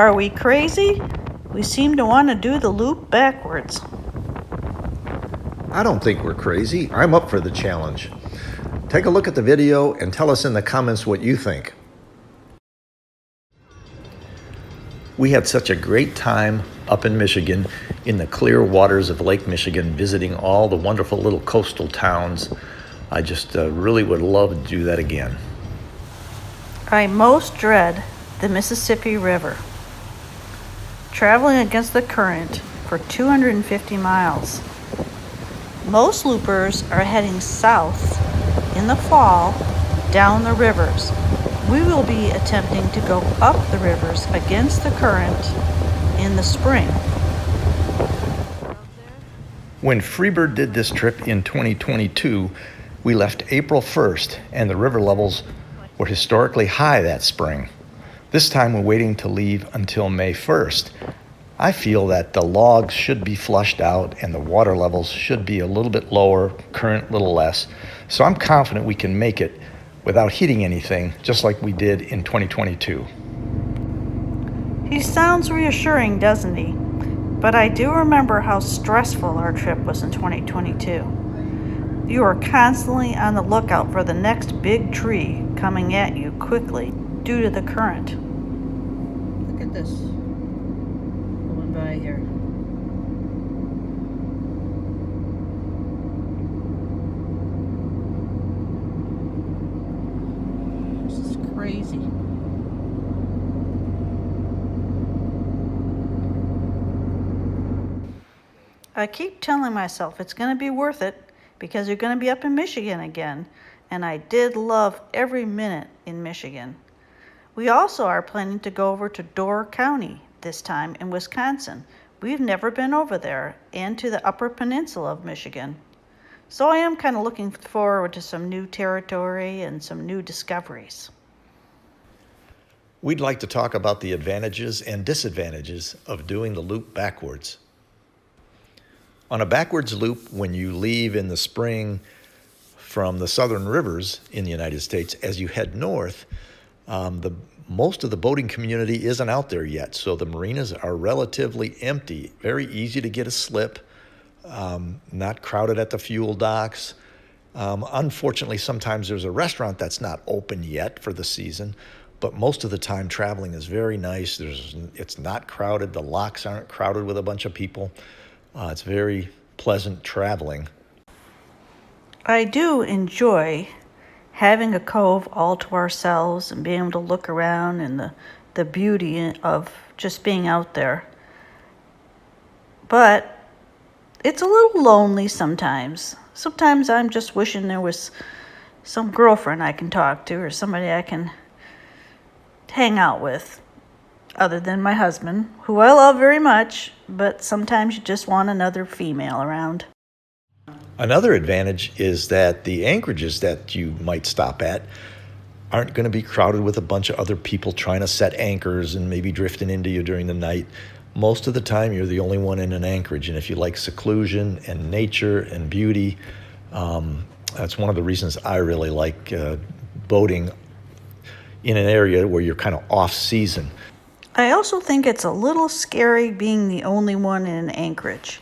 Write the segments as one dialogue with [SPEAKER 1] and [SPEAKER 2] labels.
[SPEAKER 1] Are we crazy? We seem to want to do the loop backwards.
[SPEAKER 2] I don't think we're crazy. I'm up for the challenge. Take a look at the video and tell us in the comments what you think. We had such a great time up in Michigan in the clear waters of Lake Michigan, visiting all the wonderful little coastal towns. I just really would love to do that again.
[SPEAKER 1] I most dread the Mississippi River. Traveling against the current for 250 miles. Most loopers are heading south in the fall down the rivers. We will be attempting to go up the rivers against the current in the spring.
[SPEAKER 2] When Freebird did this trip in 2022, we left April 1st and the river levels were historically high that spring. This time we're waiting to leave until May 1st. I feel that the logs should be flushed out and the water levels should be a little bit lower, current a little less. So I'm confident we can make it without hitting anything, just like we did in 2022.
[SPEAKER 1] He sounds reassuring, doesn't he? But I do remember how stressful our trip was in 2022. You are constantly on the lookout for the next big tree coming at you quickly due to the current. Look at this going by here. This is crazy. I keep telling myself it's going to be worth it because you're going to be up in Michigan again, and I did love every minute in Michigan. We also are planning to go over to Door County this time in Wisconsin. We've never been over there, and to the Upper Peninsula of Michigan. So I am kind of looking forward to some new territory and some new discoveries.
[SPEAKER 2] We'd like to talk about the advantages and disadvantages of doing the loop backwards. On a backwards loop, when you leave in the spring from the southern rivers in the United States, as you head north, most of the boating community isn't out there yet, so the marinas are relatively empty. Very easy to get a slip, not crowded at the fuel docks. Unfortunately, sometimes there's a restaurant that's not open yet for the season, but most of the time traveling is very nice. It's not crowded. The locks aren't crowded with a bunch of people. It's very pleasant traveling.
[SPEAKER 1] I do enjoy having a cove all to ourselves and being able to look around and the beauty of just being out there. But it's a little lonely sometimes. Sometimes I'm just wishing there was some girlfriend I can talk to or somebody I can hang out with other than my husband, who I love very much, but sometimes you just want another female around.
[SPEAKER 2] Another advantage is that the anchorages that you might stop at aren't going to be crowded with a bunch of other people trying to set anchors and maybe drifting into you during the night. Most of the time, you're the only one in an anchorage, and if you like seclusion and nature and beauty, that's one of the reasons I really like boating in an area where you're kind of off-season.
[SPEAKER 1] I also think it's a little scary being the only one in an anchorage,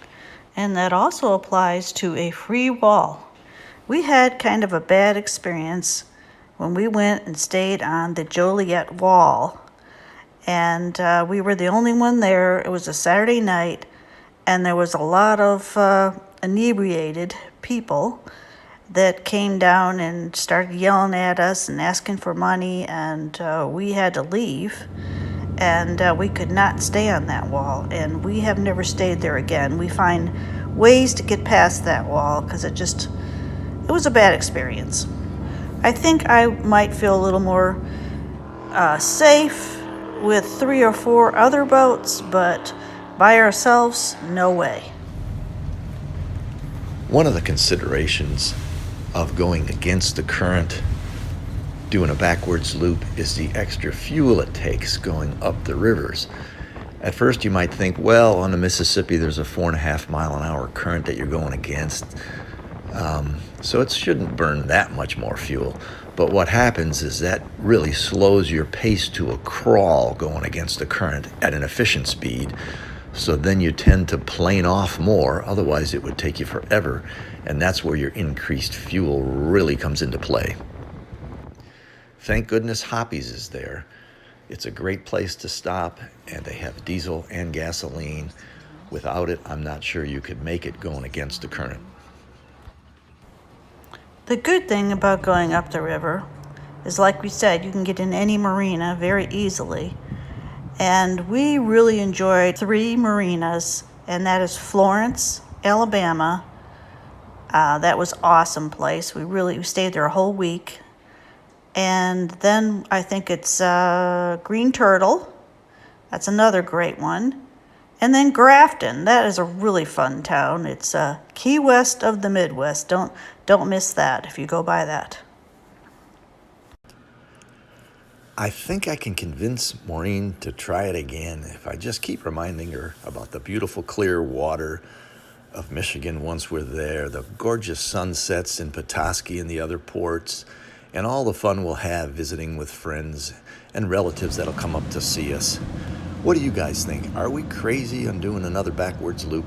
[SPEAKER 1] and that also applies to a free wall. We had kind of a bad experience when we went and stayed on the Joliet Wall, and we were the only one there. It was a Saturday night, and there was a lot of inebriated people that came down and started yelling at us and asking for money, and we had to leave. And we could not stay on that wall, and we have never stayed there again. We find ways to get past that wall because it was a bad experience. I think I might feel a little more safe with 3 or 4 other boats, but by ourselves, no way.
[SPEAKER 2] One of the considerations of going against the current, doing a backwards loop, is the extra fuel it takes going up the rivers. At first you might think, well, on the Mississippi there's a 4.5 mile an hour current that you're going against, so it shouldn't burn that much more fuel. But what happens is that really slows your pace to a crawl going against the current at an efficient speed. So then you tend to plane off more, otherwise it would take you forever. And that's where your increased fuel really comes into play. Thank goodness Hoppy's is there. It's a great place to stop, and they have diesel and gasoline. Without it, I'm not sure you could make it going against the current.
[SPEAKER 1] The good thing about going up the river is, like we said, you can get in any marina very easily. And we really enjoyed 3 marinas, and that is Florence, Alabama. That was awesome place. We stayed there a whole week. And then I think it's Green Turtle. That's another great one. And then Grafton. That is a really fun town. It's Key West of the Midwest. Don't miss that if you go by that.
[SPEAKER 2] I think I can convince Maureen to try it again if I just keep reminding her about the beautiful clear water of Michigan once we're there, the gorgeous sunsets in Petoskey and the other ports, and all the fun we'll have visiting with friends and relatives that'll come up to see us. What do you guys think? Are we crazy on doing another backwards loop?